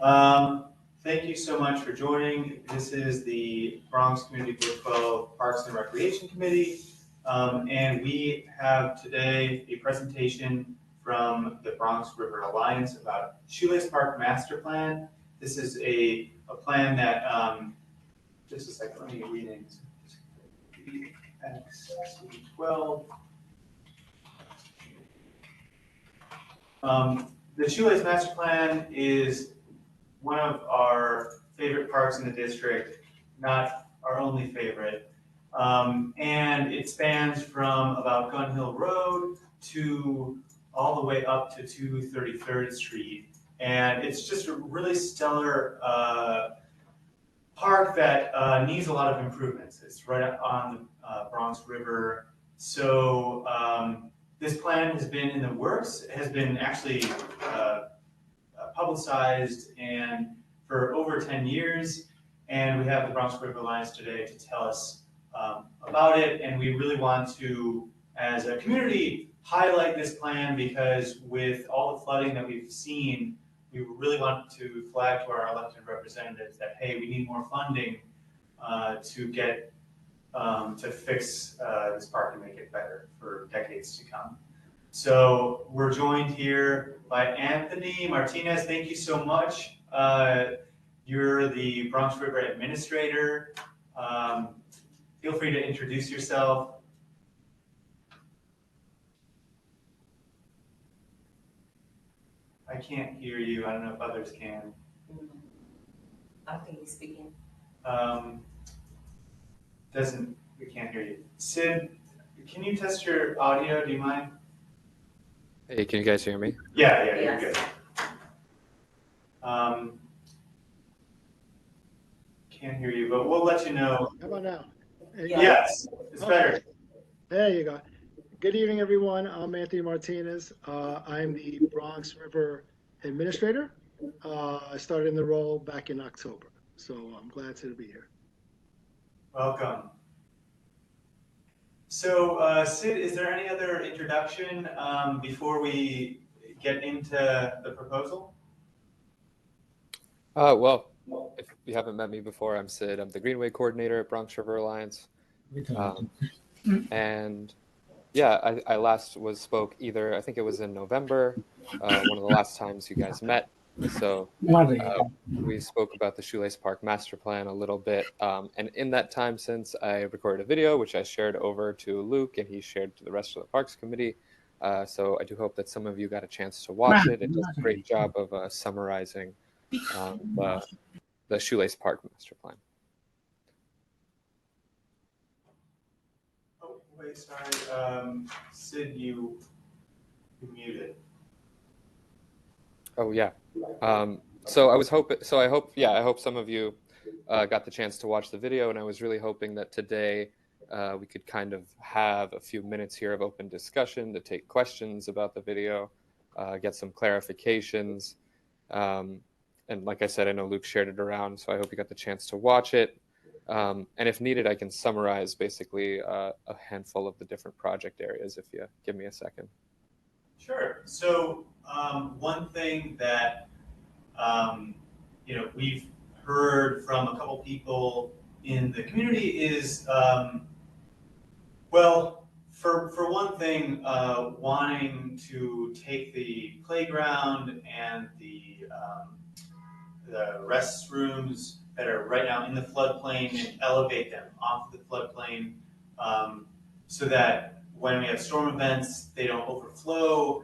Thank you so much for joining. This is the Bronx Community Board 12 Parks and Recreation Committee. And we have today a presentation from the Bronx River Alliance about Shoelace Park Master Plan. This is a plan that, just a second, let me get reading. BxCB12. The Shoelace Master Plan is one of our favorite parks in the district, not our only favorite. And it spans from about Gun Hill Road to all the way up to 233rd Street. And it's just a really stellar park that needs a lot of improvements. It's right on the Bronx River. So this plan has been in the works, has been actually publicized and for over 10 years. And we have the Bronx River Alliance today to tell us about it. And we really want to, as a community, highlight this plan because with all the flooding that we've seen, we really want to flag to our elected representatives that, hey, we need more funding to get to fix this park and make it better for decades to come. So we're joined here by Anthony Martinez. Thank you so much. You're the Bronx River Administrator. Feel free to introduce yourself. I can't hear you. I don't know if others can. I think he's speaking. We can't hear you. Sid, can you test your audio? Do you mind? Hey, can you guys hear me? Yeah, Yes. You're good. Can't hear you, but we'll let you know. How about now? Yes, it's better. There you go. Good evening, everyone. I'm Anthony Martinez. I'm the Bronx River Administrator. I started in the role back in October, so I'm glad to be here. Welcome. So, Sid, is there any other introduction before we get into the proposal? Well, if you haven't met me before, I'm Sid. I'm the Greenway Coordinator at Bronx River Alliance. And yeah, I last spoke either, I think it was in November, one of the last times you guys met. So we spoke about the Shoelace Park Master Plan a little bit. And in that time since, I recorded a video, which I shared over to Luke, and he shared to the rest of the Parks Committee. So I do hope that some of you got a chance to watch it. It does a great job of summarizing the Shoelace Park Master Plan. Oh, wait, sorry. Sid, you muted. Oh yeah. So I hope some of you got the chance to watch the video, and I was really hoping that today we could kind of have a few minutes here of open discussion to take questions about the video, get some clarifications. And like I said, I know Luke shared it around, so I hope you got the chance to watch it. And if needed, I can summarize basically a handful of the different project areas if you give me a second. Sure. So one thing that we've heard from a couple people in the community is, well, for one thing, wanting to take the playground and the restrooms that are right now in the floodplain and elevate them off the floodplain so that when we have storm events, they don't overflow.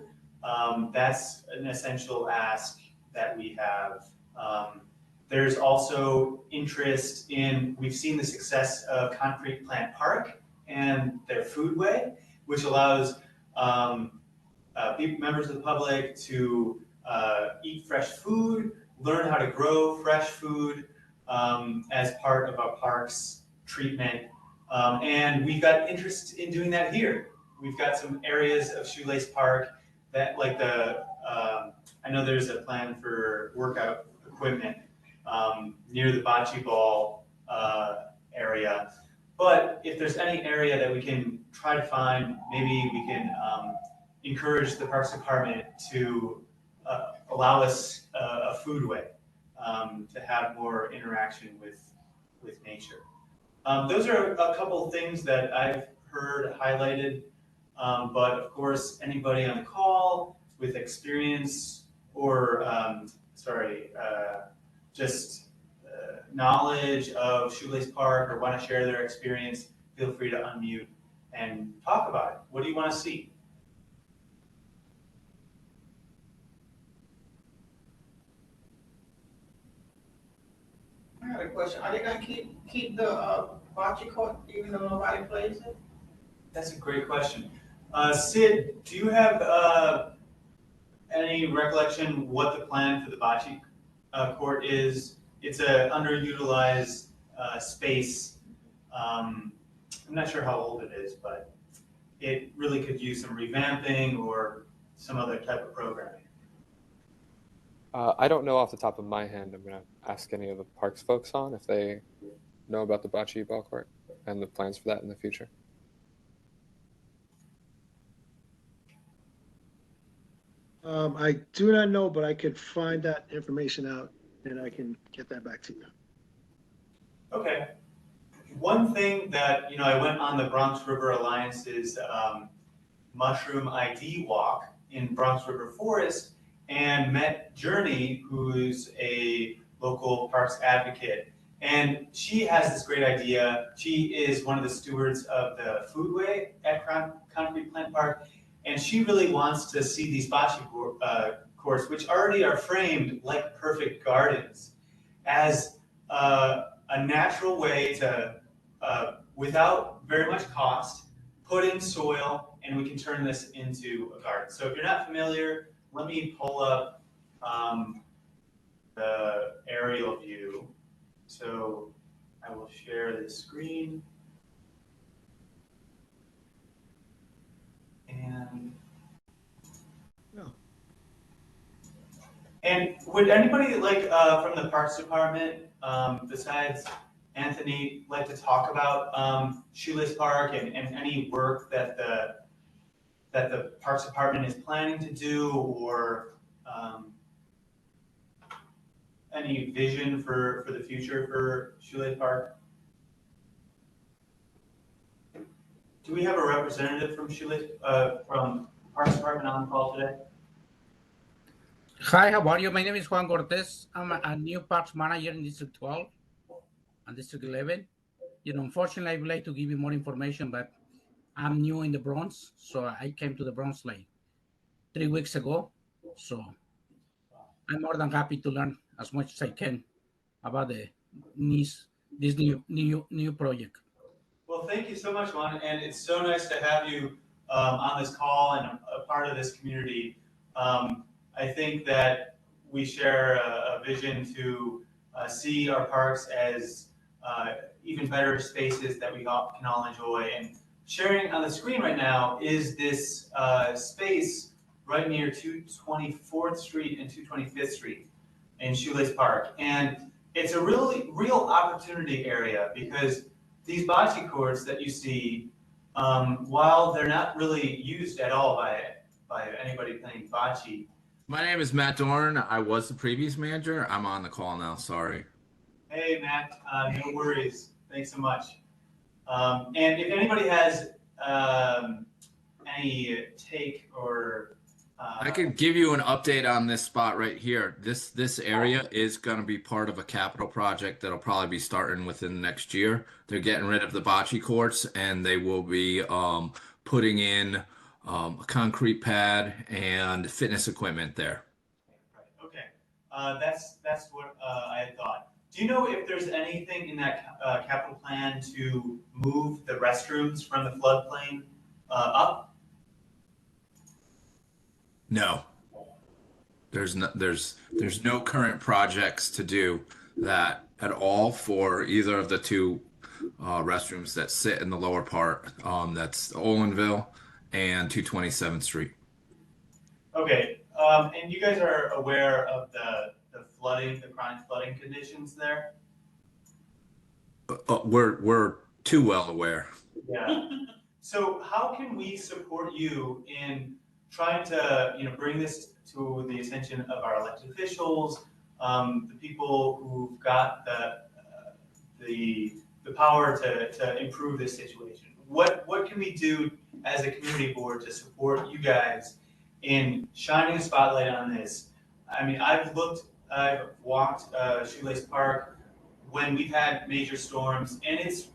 That's an essential ask that we have. There's also interest in, we've seen the success of Concrete Plant Park and their foodway, which allows members of the public to eat fresh food, learn how to grow fresh food as part of our park's treatment. And we've got interest in doing that here. We've got some areas of Shoelace Park that, like I know there's a plan for workout equipment near the bocce ball area. But if there's any area that we can try to find, maybe we can encourage the Parks Department to allow us a foodway to have more interaction with nature. Those are a couple things that I've heard highlighted, but of course, anybody on the call with experience or, just knowledge of Shoelace Park or want to share their experience, feel free to unmute and talk about it. What do you want to see? I got a question. Are they gonna keep the bocce court even though nobody plays it? That's a great question. Sid, do you have any recollection what the plan for the bocce court is? It's a underutilized space. I'm not sure how old it is, but it really could use some revamping or some other type of programming. I don't know off the top of my head. I'm going to ask any of the parks folks on if they know about the bocce ball court and the plans for that in the future. I do not know, but I could find that information out and I can get that back to you. Okay. One thing that, I went on the Bronx River Alliance's Mushroom ID walk in Bronx River Forest and met Journey, who's a local parks advocate. And she has this great idea. She is one of the stewards of the foodway at Concrete Plant Park. And she really wants to see these bocce courts, which already are framed like perfect gardens, as a natural way to, without very much cost, put in soil, and we can turn this into a garden. So if you're not familiar, let me pull up the aerial view. So I will share the screen. And would anybody from the Parks Department, besides Anthony, like to talk about Shoelace Park and any work that the Parks Department is planning to do, or any vision for the future for Shoelace Park? Do we have a representative from from Parks Department on the call today? Hi, how are you? My name is Juan Cortez. I'm a new parks manager in District 12 and District 11. Unfortunately, I would like to give you more information, but I'm new in the Bronx, so I came to the Bronx like 3 weeks ago. So I'm more than happy to learn as much as I can about this new project. Well, thank you so much, Juan, and it's so nice to have you on this call and a part of this community. I think that we share a vision to see our parks as even better spaces that we can all enjoy. And sharing on the screen right now is this space right near 224th Street and 225th Street in Shoelace Park. And it's a real opportunity area because these bocce courts that you see, while they're not really used at all by anybody playing bocce. My name is Matt Dorn. I was the previous manager. I'm on the call now. Sorry. Hey, Matt. No worries. Thanks so much. And if anybody has any take or I could give you an update on this spot right here. This area is going to be part of a capital project that'll probably be starting within the next year. They're getting rid of the bocce courts and they will be putting in a concrete pad and fitness equipment there. Right. Okay. That's what I had thought. Do you know if there's anything in that capital plan to move the restrooms from the floodplain up? No. There's no current projects to do that at all for either of the two restrooms that sit in the lower part. That's Olinville and 227th Street. Okay, and you guys are aware of the flooding, the chronic flooding conditions there? We're too well aware. Yeah. So how can we support you in trying to bring this to the attention of our elected officials the people who've got the power to improve this situation. What can we do as a community board to support you guys in shining a spotlight on this? I mean, I've walked Shoelace Park when we've had major storms, and it's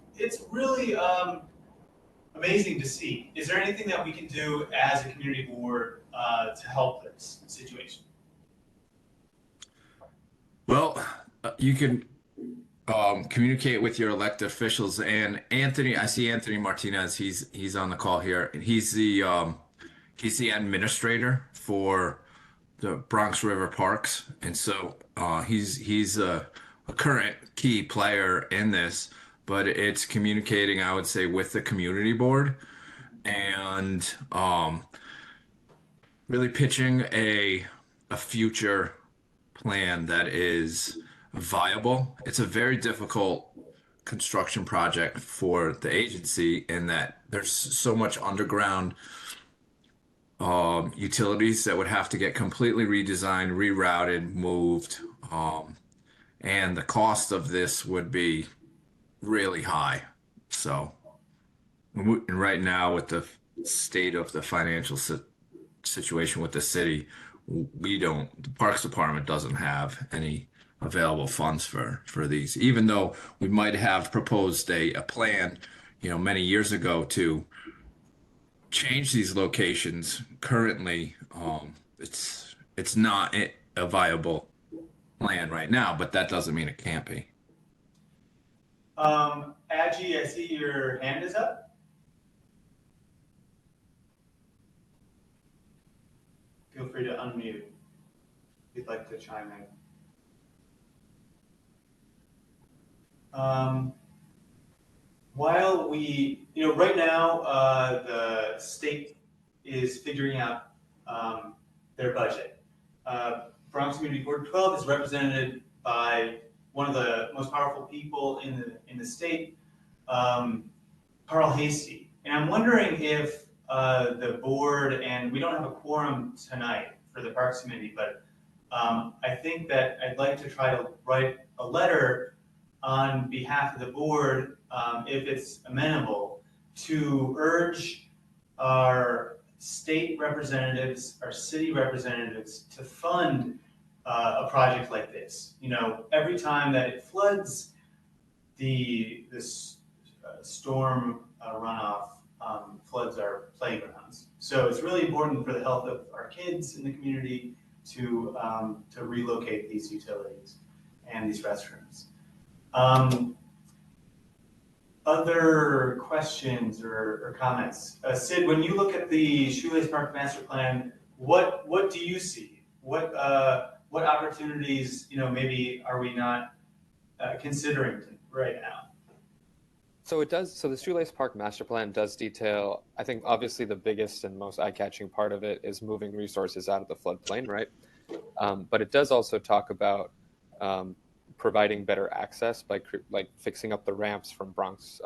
really amazing to see. Is there anything that we can do as a community board to help this situation? Well, you can communicate with your elected officials, and Anthony. I see Anthony Martinez. He's on the call here. He's the administrator for the Bronx River Parks, and so he's a current key player in this. But it's communicating, I would say, with the community board, and really pitching a future plan that is viable. It's a very difficult construction project for the agency in that there's so much underground utilities that would have to get completely redesigned, rerouted, moved, and the cost of this would be really high. So, and right now, with the state of the financial situation with the city, the Parks Department doesn't have any available funds for these, even though we might have proposed a plan, many years ago to change these locations. Currently, it's not a viable plan right now, but that doesn't mean it can't be. Aggie, I see your hand is up. Feel free to unmute if you'd like to chime in. While we, right now, the state is figuring out their budget. Bronx Community Board 12 is represented by one of the most powerful people in the state, Carl Hasty. And I'm wondering if the board, and we don't have a quorum tonight for the Parks Committee, but I think that I'd like to try to write a letter on behalf of the board, if it's amenable, to urge our state representatives, our city representatives, to fund a project like this. Every time that it floods, this storm runoff floods our playgrounds. So it's really important for the health of our kids in the community to relocate these utilities and these restrooms. Other questions or comments? Sid, when you look at the Shoelace Park Master Plan, what do you see? What opportunities, maybe are we not considering right now? So the Shoelace Park Master Plan does detail, I think obviously the biggest and most eye-catching part of it is moving resources out of the floodplain, right? But it does also talk about providing better access by fixing up the ramps from Bronx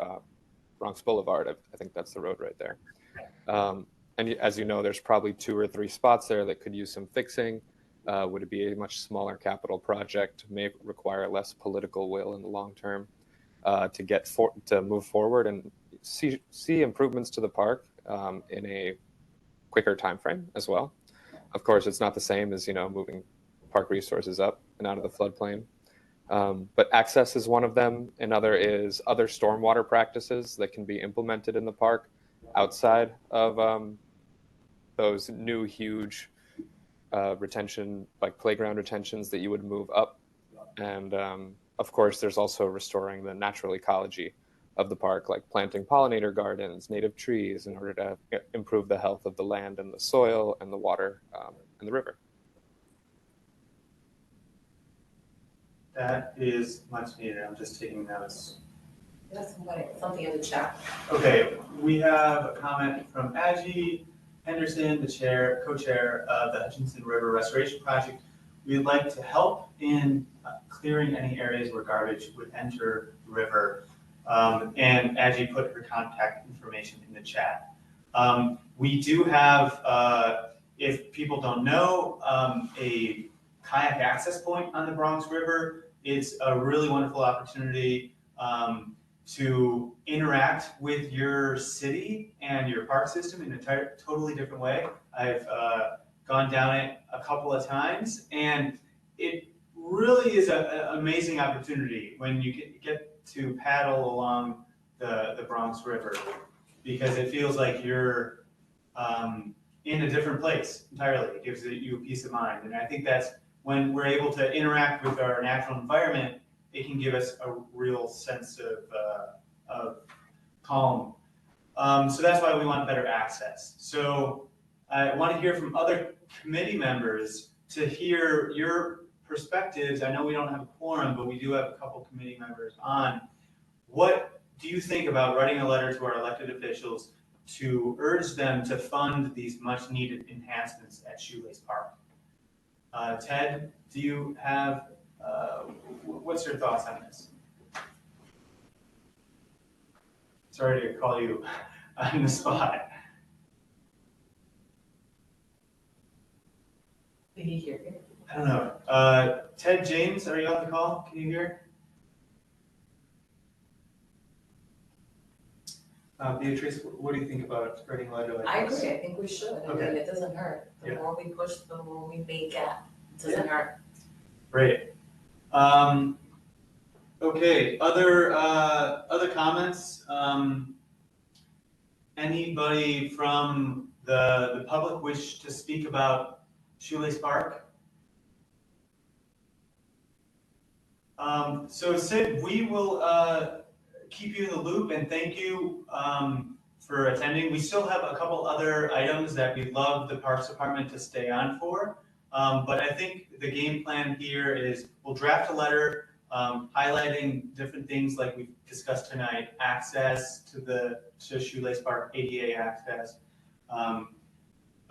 Boulevard. I think that's the road right there. And as you know, there's probably 2 or 3 spots there that could use some fixing. Would it be a much smaller capital project? May require less political will in the long term to move forward and see improvements to the park in a quicker time frame as well. Of course, it's not the same as moving park resources up and out of the floodplain. But access is one of them. Another is other stormwater practices that can be implemented in the park outside of those new huge retention, like playground retentions that you would move up. And of course, there's also restoring the natural ecology of the park, like planting pollinator gardens, native trees, in order to improve the health of the land and the soil and the water and the river. That is much needed. I'm just taking notes. That's something in the chat. Okay, we have a comment from Aggie Henderson, the co-chair of the Hutchinson River Restoration Project. We'd like to help in clearing any areas where garbage would enter the river. And Aggie put her contact information in the chat. We do have, if people don't know, a kayak access point on the Bronx River. It's a really wonderful opportunity to interact with your city and your park system in a totally different way. I've gone down it a couple of times, and it really is an amazing opportunity when you get to paddle along the Bronx River, because it feels like you're in a different place entirely. It gives you peace of mind. And I think that's when we're able to interact with our natural environment, it can give us a real sense of calm. So that's why we want better access. So I want to hear from other committee members to hear your perspectives. I know we don't have a quorum, but we do have a couple committee members on. What do you think about writing a letter to our elected officials to urge them to fund these much needed enhancements at Shoelace Park? Ted, do you have, what's your thoughts on this? Sorry to call you on the spot. Did he hear you? I don't know. Ted, James, are you on the call? Can you hear? Beatrice, what do you think about writing a letter like I this? agree, I think we should, I mean, Okay. it doesn't hurt, the Yeah. more we push, the more we may get, it doesn't hurt. Great. Okay, other comments? Anybody from the public wish to speak about Shoelace Park? So Sid, we will keep you in the loop, and thank you for attending. We still have a couple other items that we'd love the Parks Department to stay on for. But I think the game plan here is we'll draft a letter highlighting different things like we've discussed tonight: access to Shoelace Park, ADA access,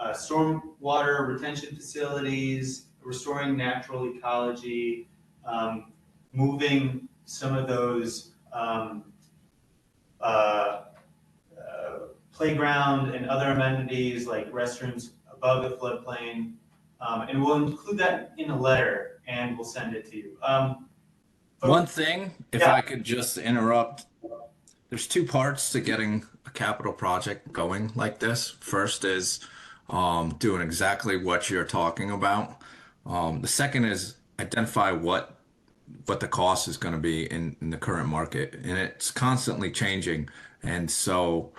stormwater retention facilities, restoring natural ecology, moving some of those playground and other amenities like restrooms above the floodplain. And we'll include that in a letter and we'll send it to you. One thing, if Yeah. I could just interrupt, there's two parts to getting a capital project going like this. First is doing exactly what you're talking about. The second is identify what the cost is going to be in the current market, and it's constantly changing. And so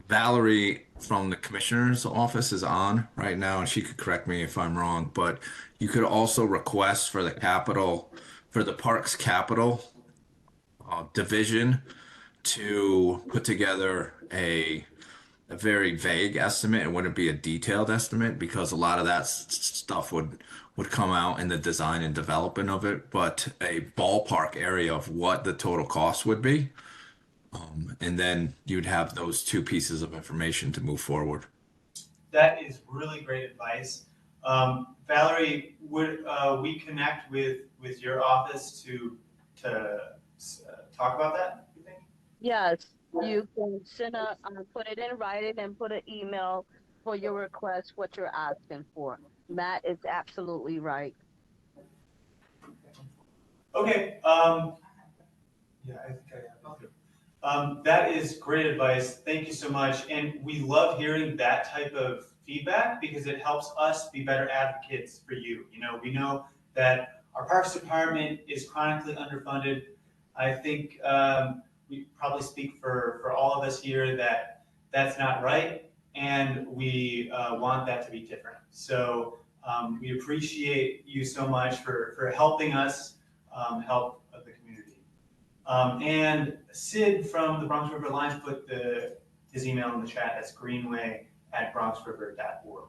Valerie from the commissioner's office is on right now, and she could correct me if I'm wrong, but you could also request for the parks capital division to put together a very vague estimate. It wouldn't be a detailed estimate because a lot of that stuff would come out in the design and development of it, but a ballpark area of what the total cost would be. And then you'd have those two pieces of information to move forward. That is really great advice. Valerie, would we connect with your office to talk about that, you think? Yes, you can put it in writing and put an email for your request, what you're asking for. Matt is absolutely right. Okay. Yeah, I think I have it. That is great advice. Thank you so much. And we love hearing that type of feedback because it helps us be better advocates for you. You know, we know that our Parks Department is chronically underfunded. I think we probably speak for all of us here that that's not right, and we want that to be different. So we appreciate you so much for helping us help the community. And Sid from the Bronx River Alliance put his email in the chat. That's greenway@bronxriver.org.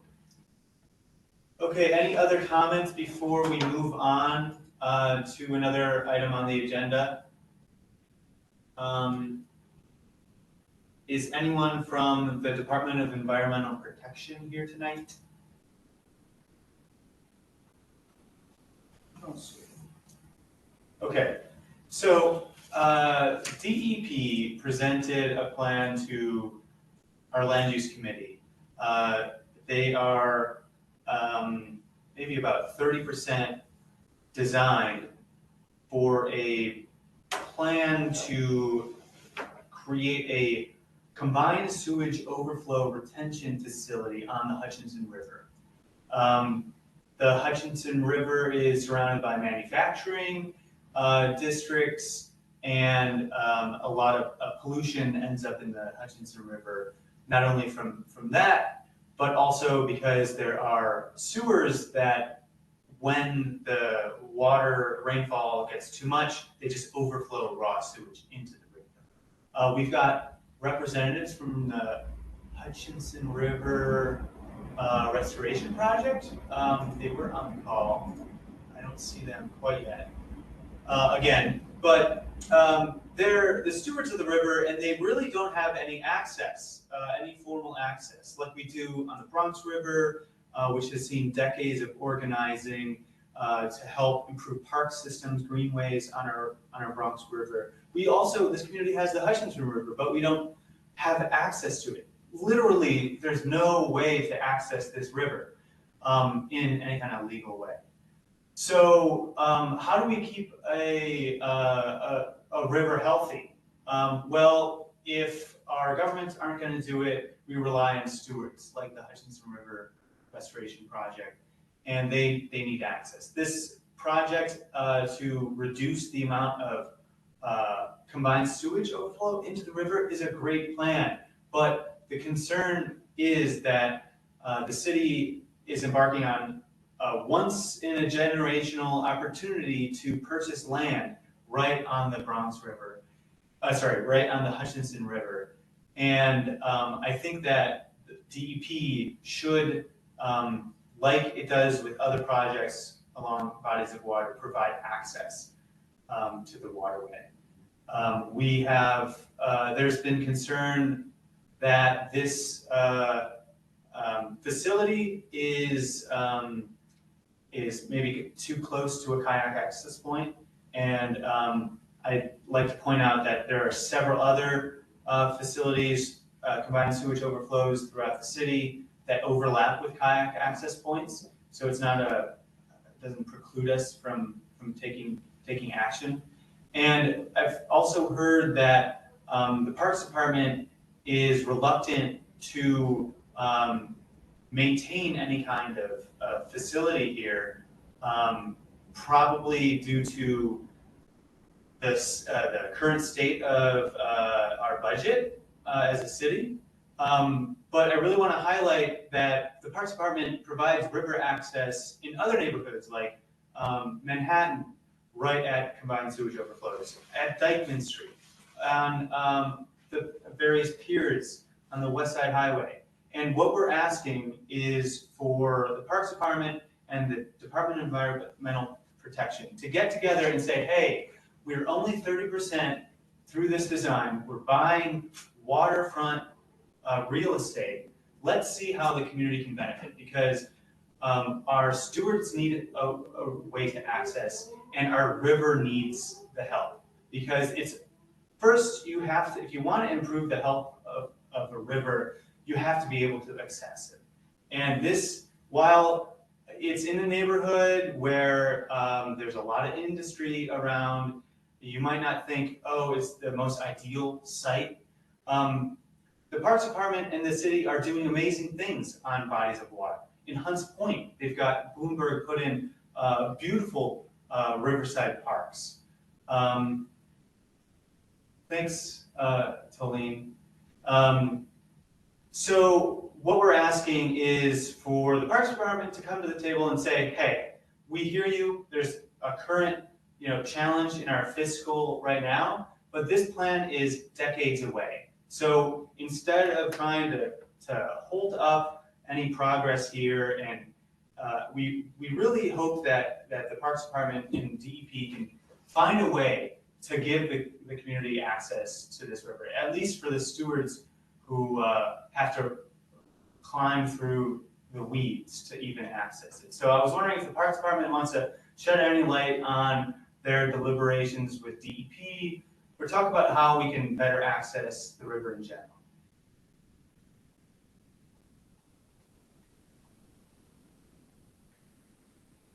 Okay, any other comments before we move on to another item on the agenda? Is anyone from the Department of Environmental Protection here tonight? Okay, so DEP presented a plan to our land use committee. They are maybe about 30% designed for a plan to create a combined sewage overflow retention facility on the Hutchinson River. The Hutchinson River is surrounded by manufacturing districts, and a lot of pollution ends up in the Hutchinson River, not only from that, but also because there are sewers that, when the rainfall gets too much, they just overflow raw sewage into the river. We've got representatives from the Hutchinson River Restoration Project. They were on the call. I don't see them quite yet. Again, but they're the stewards of the river, and they really don't have any access, any formal access, like we do on the Bronx River, which has seen decades of organizing to help improve park systems, greenways on our Bronx River. We also, this community has the Hutchinson River, but we don't have access to it. Literally, there's no way to access this river in any kind of legal way. So how do we keep a river healthy? Well, if our governments aren't going to do it, we rely on stewards like the Hutchinson River Restoration Project, and they need access. This project to reduce the amount of combined sewage overflow into the river is a great plan, but the concern is that the city is embarking on once in a generational opportunity to purchase land right on the Bronx River, right on the Hutchinson River. And I think that DEP should, like it does with other projects along bodies of water, provide access to the waterway. We have, there's been concern that this facility is maybe too close to a kayak access point, and I'd like to point out that there are several other facilities, combined sewage overflows throughout the city that overlap with kayak access points, so it's not it doesn't preclude us from taking action. And I've also heard that the Parks Department is reluctant to maintain any kind of facility here, probably due to the current state of our budget as a city. But I really want to highlight that the Parks Department provides river access in other neighborhoods like Manhattan, right at combined sewage overflows, at Dyckman Street, on the various piers on the West Side Highway. And what we're asking is for the Parks Department and the Department of Environmental Protection to get together and say, hey, we're only 30% through this design. We're buying waterfront real estate. Let's see how the community can benefit, because our stewards need a way to access, and our river needs the help. Because it's, first, you have to, if you want to improve the health of a river, you have to be able to access it. And this, while it's in a neighborhood where there's a lot of industry around, you might not think, oh, it's the most ideal site. The Parks Department and the city are doing amazing things on bodies of water. In Hunts Point, they've got Bloomberg put in beautiful riverside parks. Thanks, Tolene. So what we're asking is for the Parks Department to come to the table and say, hey, we hear you, there's a current challenge in our fiscal right now, but this plan is decades away. So instead of trying to hold up any progress here, and we really hope that the Parks Department and DEP can find a way to give the community access to this river, at least for the stewards who have to climb through the weeds to even access it. So I was wondering if the Parks Department wants to shed any light on their deliberations with DEP, or talk about how we can better access the river in general.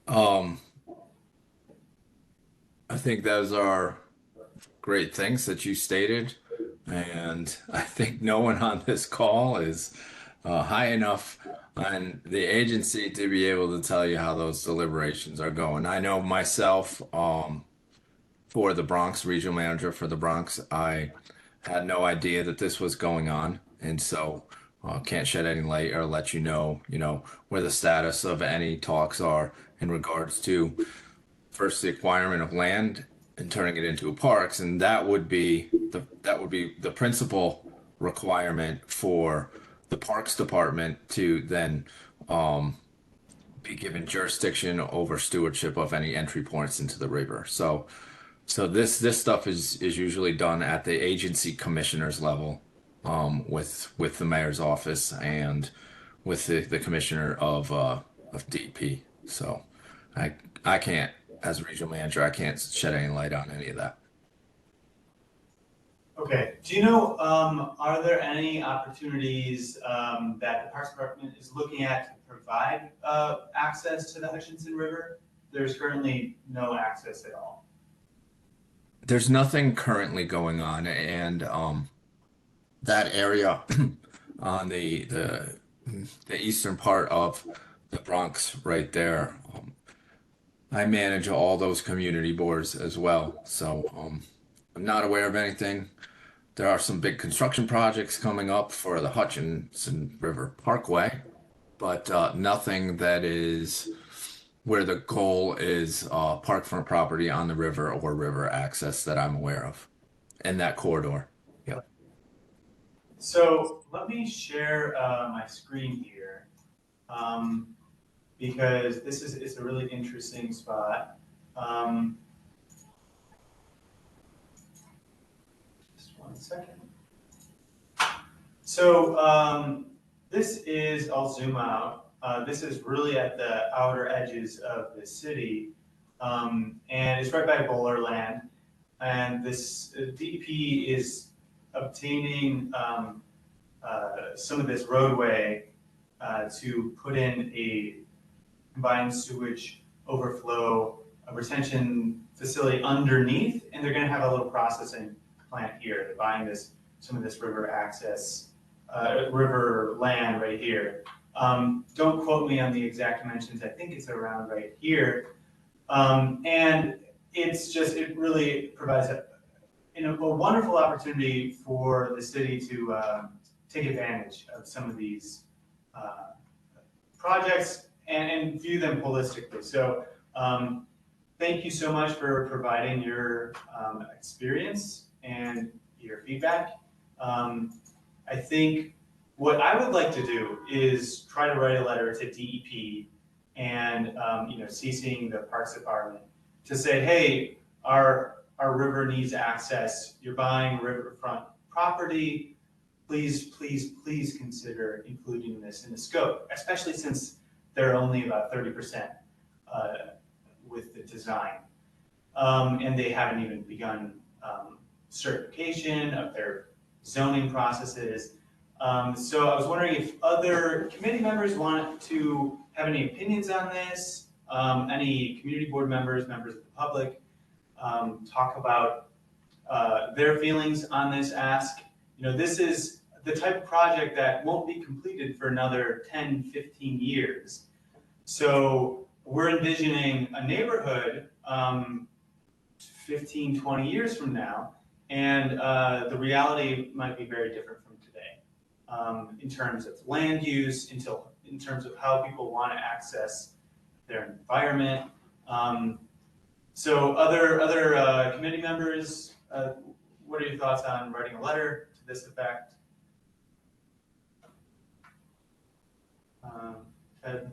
Um, I think those are great things that you stated, and I think no one on this call is high enough on the agency to be able to tell you how those deliberations are going. I know myself, for the Bronx, regional manager for the Bronx, I had no idea that this was going on, and so can't shed any light or let you know, where the status of any talks are in regards to first the acquirement of land and turning it into parks, and that would be the principal requirement for the Parks Department to then be given jurisdiction over stewardship of any entry points into the river. So this stuff is usually done at the agency commissioners level, with the mayor's office and with the commissioner of DP. So I I can't, as a regional manager, I can't shed any light on any of that. Okay, do you know, are there any opportunities that the Parks Department is looking at to provide access to the Hutchinson River? There's currently no access at all. There's nothing currently going on, and that area on the eastern part of the Bronx, right there. I manage all those community boards as well, so I'm not aware of anything. There are some big construction projects coming up for the Hutchinson River Parkway, but nothing that is where the goal is parkfront property on the river or river access that I'm aware of in that corridor. Yep. So let me share my screen here, because this is it's a really interesting spot. Just one second. So this is, I'll zoom out. This is really at the outer edges of the city, and it's right by Bowler Land. And this DP is obtaining some of this roadway to put in a combined sewage overflow retention facility underneath, and they're going to have a little processing plant here. They're buying some of this river access, river land right here. Don't quote me on the exact dimensions. I think it's around right here. And it really provides a wonderful opportunity for the city to take advantage of some of these projects and view them holistically. So thank you so much for providing your experience and your feedback. I think what I would like to do is try to write a letter to DEP and CCing the Parks Department to say, hey, our river needs access. You're buying riverfront property. Please, please, please consider including this in the scope, especially since they're only about 30% with the design. And they haven't even begun certification of their zoning processes. So I was wondering if other committee members want to have any opinions on this, any community board members, members of the public, talk about their feelings on this ask. This is the type of project that won't be completed for another 10, 15 years. So we're envisioning a neighborhood 15, 20 years from now, and the reality might be very different from today in terms of land use, in terms of how people want to access their environment. So other committee members, what are your thoughts on writing a letter to this effect? Ted,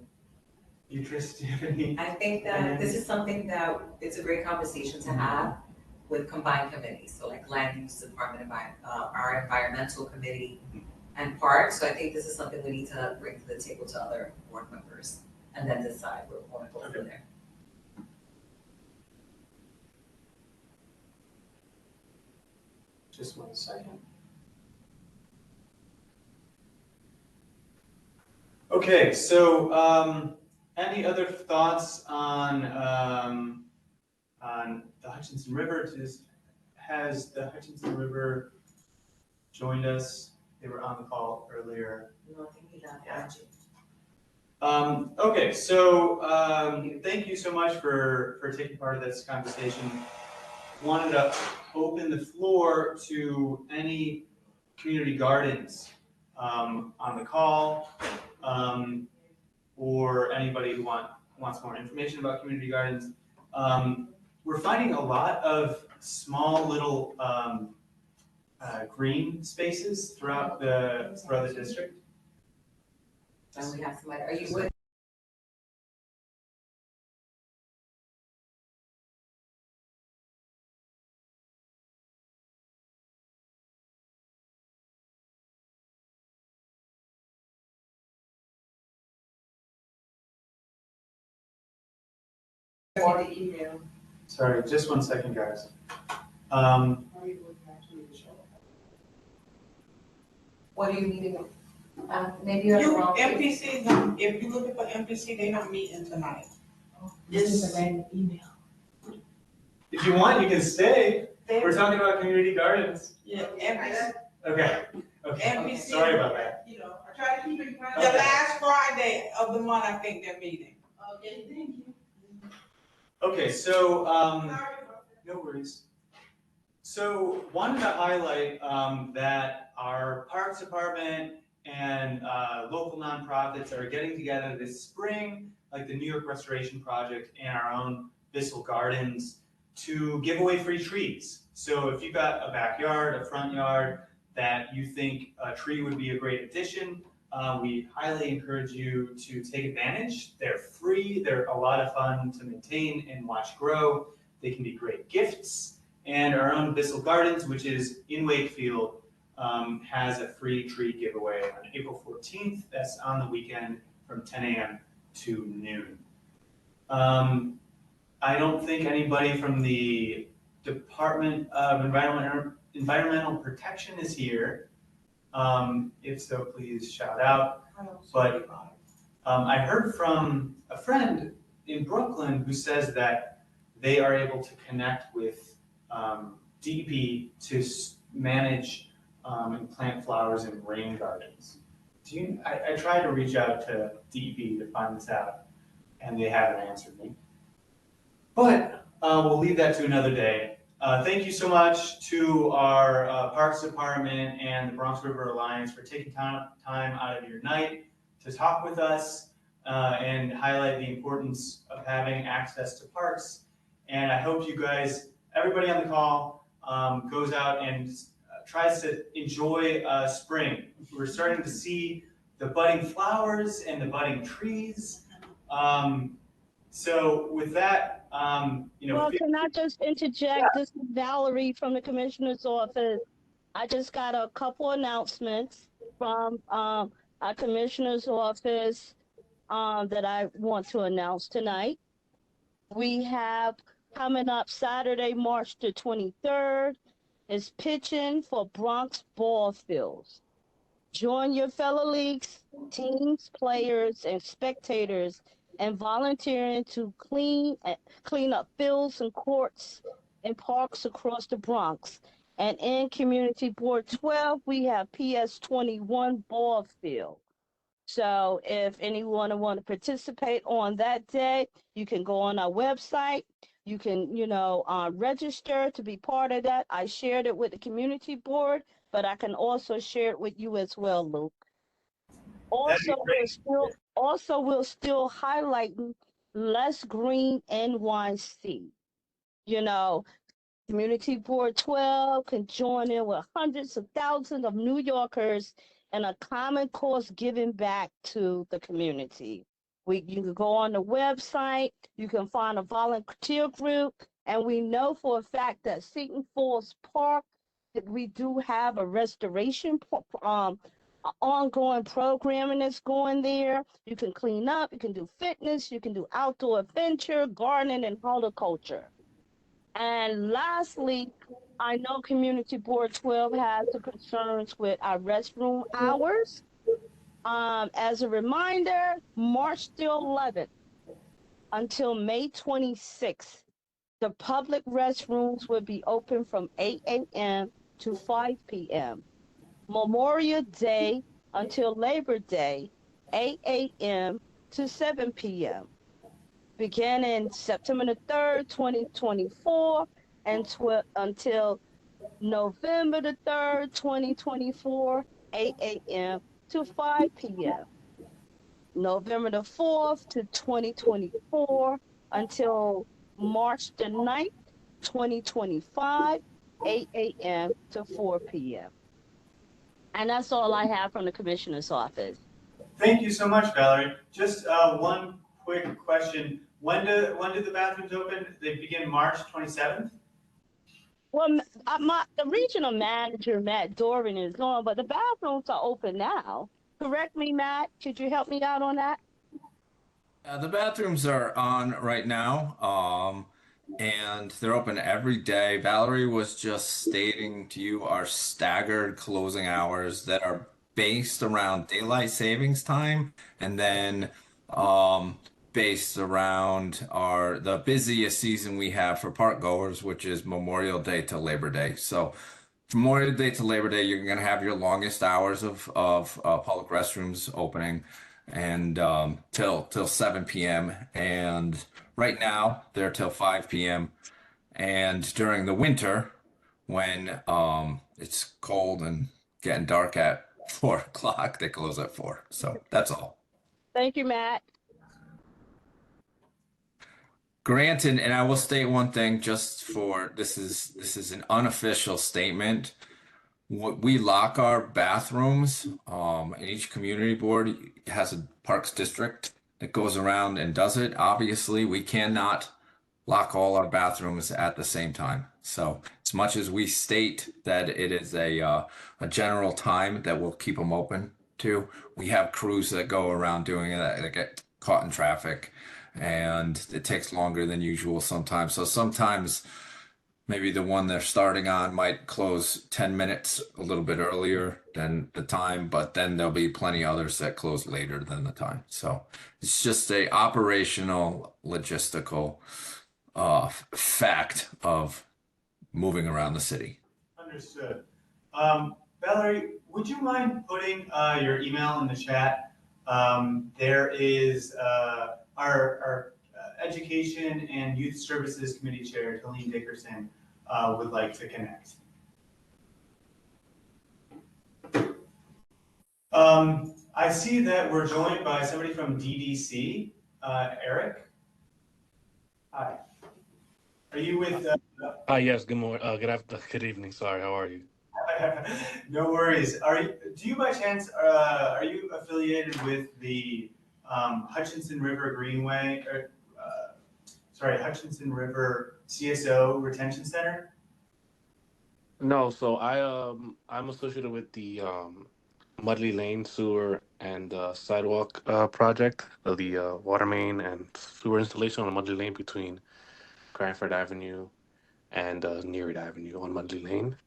Beatrice, do you have any? I think that this is something that it's a great conversation to have with combined committees. So like land use department, our environmental committee and parks. So I think this is something we need to bring to the table to other board members and then decide where we want to go from there. Just one second. Okay, so any other thoughts on the Hutchinson River? Has the Hutchinson River joined us? They were on the call earlier. No, I think he left. Okay, so thank you so much for taking part of this conversation. Wanted to open the floor to any community gardens on the call, or anybody who wants more information about community gardens. We're finding a lot of small little green spaces throughout the district. And we have somebody, are you with? Or the email. Sorry, just 1 second, guys. What are you meeting? Maybe you have the wrong. MPC, if you're looking for MPC, they're not meeting tonight. This is a random email. If you want, you can stay. We're talking about community gardens. Yeah, MPC. Okay. NBC. Sorry about that. You know, I try to keep it. The last Friday of the month, I think they're meeting. Okay, thank you. Okay, so Sorry about that. no worries. So wanted to highlight that our Parks Department and local nonprofits are getting together this spring, like the New York Restoration Project and our own Bissell Gardens, to give away free trees. So if you've got a backyard, a front yard that you think a tree would be a great addition, we highly encourage you to take advantage. They're free, they're a lot of fun to maintain and watch grow. They can be great gifts. And our own Bissell Gardens, which is in Wakefield, has a free tree giveaway on April 14th. That's on the weekend from 10 a.m. to noon. I don't think anybody from the Department of Environmental Protection is here. If so, please shout out. But I heard from a friend in Brooklyn who says that they are able to connect with DEP to manage and plant flowers in rain gardens. I tried to reach out to DEP to find this out, and they haven't answered me. But we'll leave that to another day. Thank you so much to our Parks Department and the Bronx River Alliance for taking time out of your night to talk with us and highlight the importance of having access to parks. And I hope you guys, everybody on the call, goes out and tries to enjoy spring. We're starting to see the budding flowers and the budding trees. So with that, Well, can I just interject? This is Valerie from the Commissioner's Office. I just got a couple announcements from our Commissioner's Office that I want to announce tonight. We have coming up Saturday, March the 23rd, is pitching for Bronx ball fields. Join your fellow leagues, teams, players, and spectators and volunteering to clean up fields and courts and parks across the Bronx. And in Community Board 12, we have PS 21 ball field. So if anyone want to participate on that day, you can go on our website. You can, register to be part of that. I shared it with the community board, but I can also share it with you as well, Luke. Also, we're still highlighting Less Green NYC. Community Board 12 can join in with hundreds of thousands of New Yorkers in a common cause giving back to the community. You can go on the website, you can find a volunteer group, and we know for a fact that Seton Falls Park, that we do have a restoration ongoing programming that's going there. You can clean up, you can do fitness, you can do outdoor adventure, gardening, and horticulture. And lastly, I know Community Board 12 has the concerns with our restroom hours. As a reminder, March the 11th, until May 26th. The public restrooms will be open from 8 a.m. to 5 p.m. Memorial Day until Labor Day, 8 a.m. to 7 p.m. Beginning September the 3rd, 2024, and until November the 3rd, 2024, 8 a.m. to 5 p.m. November the 4th to 2024 until March the 9th, 2025, 8 a.m. to 4 p.m. And that's all I have from the commissioner's office. Thank you so much, Valerie. Just one quick question. When do the bathrooms open? They begin March 27th? Well, the regional manager, Matt Doran, is on, but the bathrooms are open now. Correct me, Matt. Could you help me out on that? The bathrooms are on right now, and they're open every day. Valerie was just stating to you our staggered closing hours that are based around daylight savings time, and then based around the busiest season we have for park goers, which is Memorial Day to Labor Day. So Memorial Day to Labor Day, you're going to have your longest hours of public restrooms opening, and till 7 p.m. And right now they're till 5 p.m. And during the winter, when it's cold and getting dark at 4 o'clock, they close at 4. So that's all. Thank you, Matt. Granted, and I will state one thing just for this is an unofficial statement. We lock our bathrooms, and each community board has a parks district that goes around and does it. Obviously, we cannot lock all our bathrooms at the same time. So as much as we state that it is a general time that we'll keep them open to, we have crews that go around doing it that get caught in traffic, and it takes longer than usual sometimes. So sometimes maybe the one they're starting on might close 10 minutes a little bit earlier than the time, but then there'll be plenty others that close later than the time. So it's just a operational, logistical fact of moving around the city. Understood. Valerie, would you mind putting your email in the chat? There is our Education and Youth Services Committee Chair, Helene Dickerson, would like to connect. I see that we're joined by somebody from DDC, Eric. Hi. Are you with? Hi, yes. Good morning. Good evening. Sorry. How are you? No worries. Do you by chance are you affiliated with the Hutchinson River Greenway or Hutchinson River CSO Retention Center? No. So I'm associated with the Mudley Lane Sewer and Sidewalk project, the water main and sewer installation on Mudley Lane between Cranford Avenue and Neary Avenue on Mudley Lane.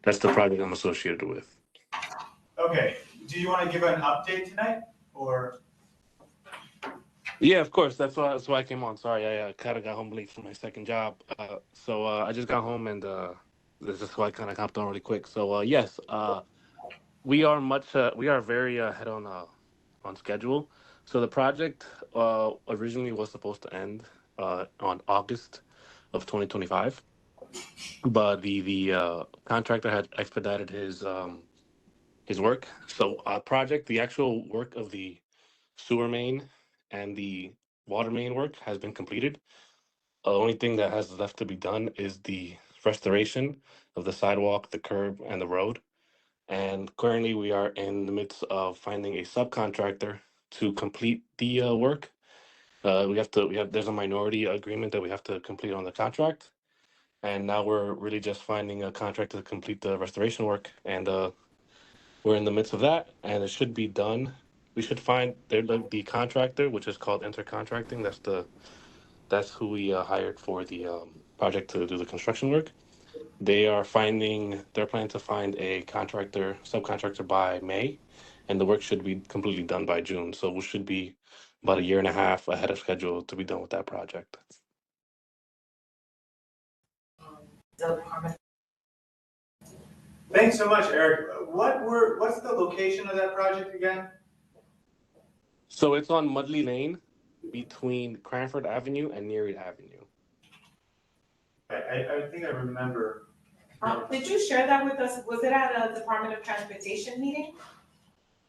That's the project I'm associated with. Okay. Do you want to give an update tonight, or? Yeah, of course. That's why I came on. Sorry, I kind of got home late from my second job. So I just got home, and this is why I kind of hopped on really quick. So yes, we are very ahead on schedule. So the project originally was supposed to end on August of 2025, but the contractor had expedited his work. So the actual work of the sewer main and the water main work has been completed. The only thing that has left to be done is the restoration of the sidewalk, the curb, and the road. And currently, we are in the midst of finding a subcontractor to complete the work. There's a minority agreement that we have to complete on the contract, and now we're really just finding a contractor to complete the restoration work, and we're in the midst of that, and it should be done. We should find the contractor, which is called intercontracting. That's who we hired for the project to do the construction work. They're planning to find a subcontractor by May, and the work should be completely done by June. So we should be about a year and a half ahead of schedule to be done with that project. The department. Thanks so much, Eric. What's the location of that project again? So it's on Mudley Lane between Cranford Avenue and Neary Avenue. I think I remember. Did you share that with us? Was it at a Department of Transportation meeting?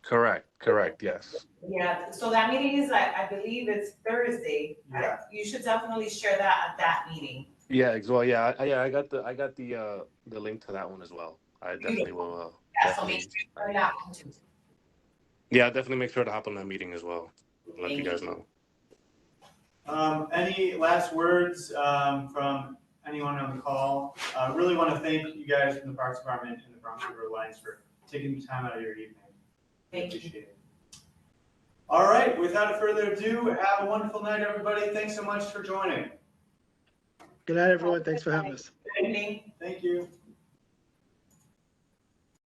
Correct, yes. Yeah, so that meeting is, I believe it's Thursday. Yeah. You should definitely share that at that meeting. Yeah, well, I got the link to that one as well. I definitely will. Yeah, so make sure you share that one too. Yeah, I'll definitely make sure to hop on that meeting as well. Let Thank you guys know. Any last words from anyone on the call? Really want to thank you guys from the Parks Department and the Bronx River Alliance for taking the time out of your evening. Thank you. Appreciate it. All right, without further ado, have a wonderful night, everybody. Thanks so much for joining. Good night, everyone. Thanks for having us. Good evening. Thank you.